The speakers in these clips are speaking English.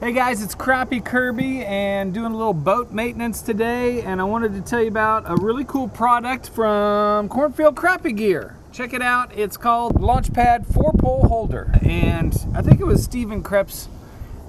Hey guys, it's Crappie Kirby and doing a little boat maintenance today, and I wanted to tell you about a really cool product from Cornfield Crappie Gear. Check it out. It's called Launchpad 4-pole holder, and I think it was Stephen Krebs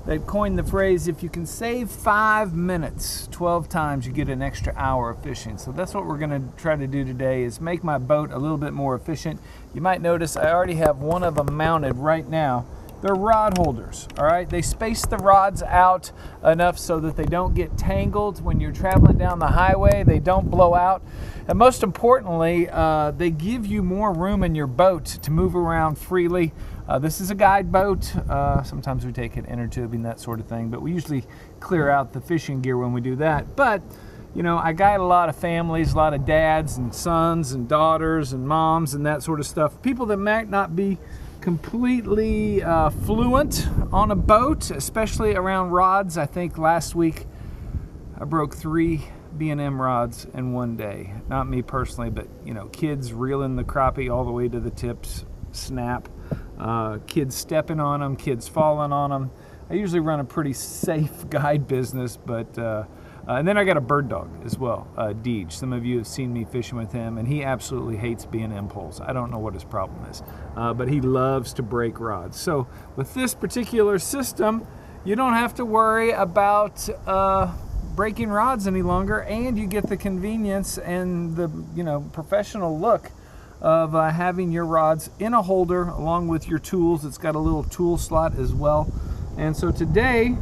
that coined the phrase, if you can save 5 minutes 12 times, you get an extra hour of fishing. So that's what we're going to try to do today, is make my boat a little bit more efficient. You might notice I already have one of them mounted right now. They're rod holders, all right? They space the rods out enough so that they don't get tangled when you're traveling down the highway. They don't blow out. And most importantly, they give you more room in your boat to move around freely. This is a guide boat. Sometimes we take it inner tubing, that sort of thing, but we usually clear out the fishing gear when we do that. But, you know, I guide a lot of families, a lot of dads and sons and daughters and moms and that sort of stuff. People that might not be completely fluent on a boat, especially around rods. I think last week I broke 3 B&M rods in one day. Not me personally, but you know, kids reeling the crappie all the way to the tips, snap. Kids stepping on them, kids falling on them. I usually run a pretty safe guide business, but and then I got a bird dog as well, Deej. Some of you have seen me fishing with him, and he absolutely hates B&M poles. I don't know what his problem is, but he loves to break rods. So with this particular system, you don't have to worry about breaking rods any longer, and you get the convenience and the professional look of having your rods in a holder along with your tools. It's got a little tool slot as well. And so today,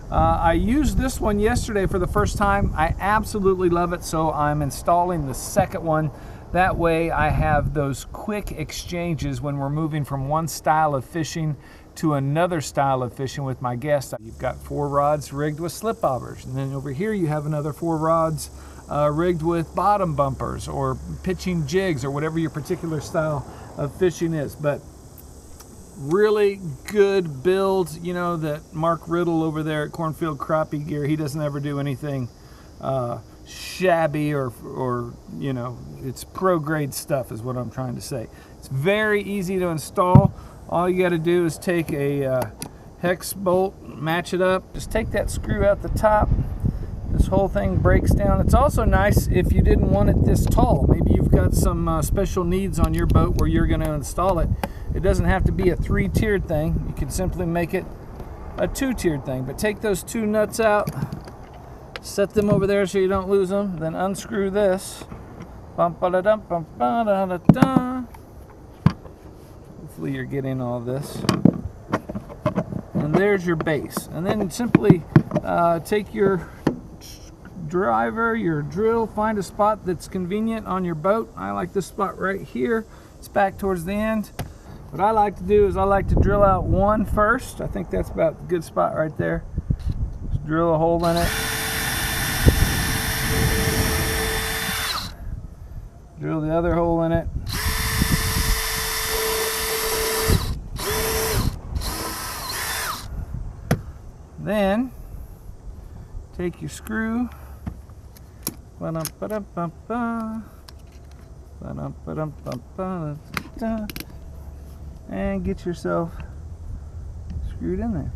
I used this one yesterday for the first time. I absolutely love it, so I'm installing the second one. That way I have those quick exchanges when we're moving from one style of fishing to another style of fishing with my guests. You've got 4 rods rigged with slip bobbers, and then over here you have another 4 rods rigged with bottom bumpers or pitching jigs or whatever your particular style of fishing is. But really good build, you know, that Mark Riddle over there at Cornfield Crappie Gear, he doesn't ever do anything shabby or you know, it's pro grade stuff is what I'm trying to say. It's very easy to install. All you got to do is take a hex bolt, match it up, just take that screw out the top. This whole thing breaks down. It's also nice if you didn't want it this tall. Maybe you've got some special needs on your boat where you're going to install it. It doesn't have to be a 3-tiered thing. You can simply make it a 2-tiered thing. But take those 2 nuts out, set them over there so you don't lose them, then unscrew this. Hopefully you're getting all this. And there's your base. And then simply take your driver, your drill, find a spot that's convenient on your boat. I like this spot right here. It's back towards the end. What I like to do is I like to drill out one first. I think that's about a good spot right there. Just drill a hole in it. Drill the other hole in it. Then take your screw, and get yourself screwed in there.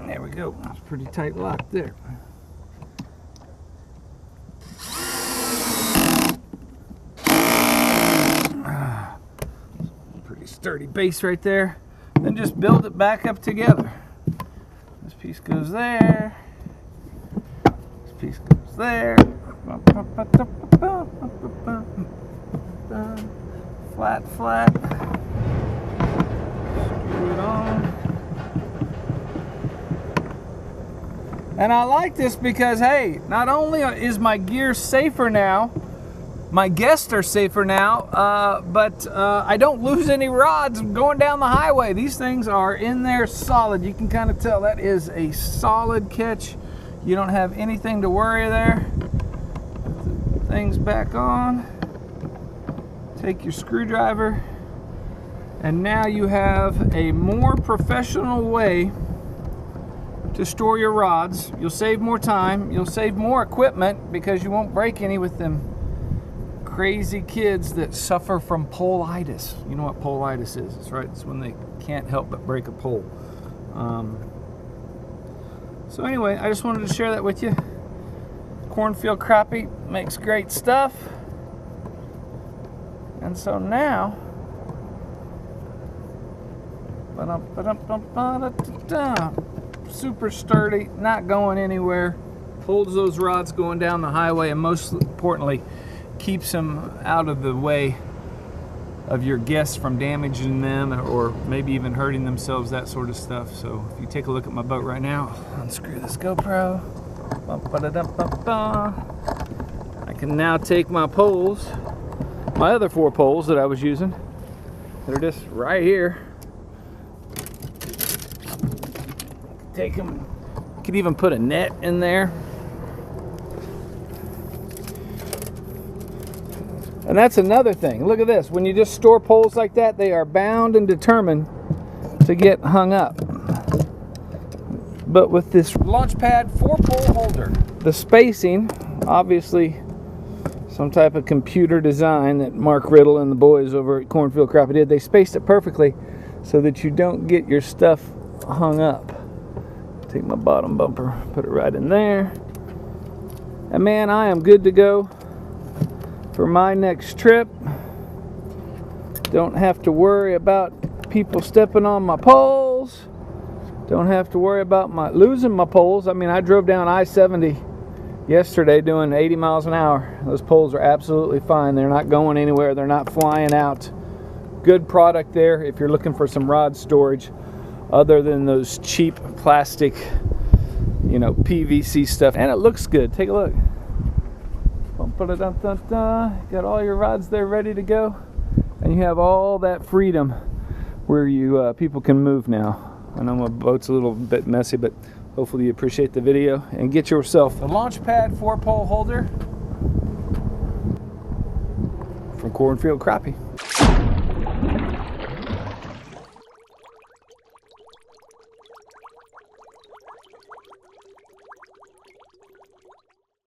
There we go. That's a pretty tight lock there. Pretty sturdy base right there. Then just build it back up together. This piece goes there. This piece goes there. Flat, flat. Screw it on. And I like this because, hey, not only is my gear safer now, my guests are safer now, but I don't lose any rods going down the highway. These things are in there solid. You can kind of tell that is a solid catch. You don't have anything to worry there. Put the things back on. Take your screwdriver, and now you have a more professional way to store your rods. You'll save more time, you'll save more equipment because you won't break any with them crazy kids that suffer from politis. You know what politis is? It's right, it's when they can't help but break a pole. So anyway, I just wanted to share that with you. Cornfield Crappie makes great stuff. And so now, super sturdy, not going anywhere, holds those rods going down the highway, and most importantly, keeps them out of the way of your guests from damaging them or maybe even hurting themselves, that sort of stuff. So if you take a look at my boat right now, unscrew this GoPro. I can now take my poles, my other 4 poles that I was using, they're just right here. Take them, could even put a net in there. And that's another thing. Look at this. When you just store poles like that, they are bound and determined to get hung up. But with this Launchpad 4-pole holder, the spacing, obviously some type of computer design that Mark Riddle and the boys over at Cornfield Crappie did. They spaced it perfectly so that you don't get your stuff hung up. Take my bottom bumper, put it right in there. And man, I am good to go for my next trip. Don't have to worry about people stepping on my poles. Don't have to worry about losing my poles. I mean, I drove down I-70 yesterday doing 80 miles an hour. Those poles are absolutely fine. They're not going anywhere. They're not flying out. Good product there if you're looking for some rod storage other than those cheap plastic, you know, PVC stuff. And it looks good. Take a look. Got all your rods there ready to go, and you have all that freedom where you people can move now. I know my boat's a little bit messy, but hopefully you appreciate the video and get yourself the Launchpad 4-pole holder from Cornfield Crappie.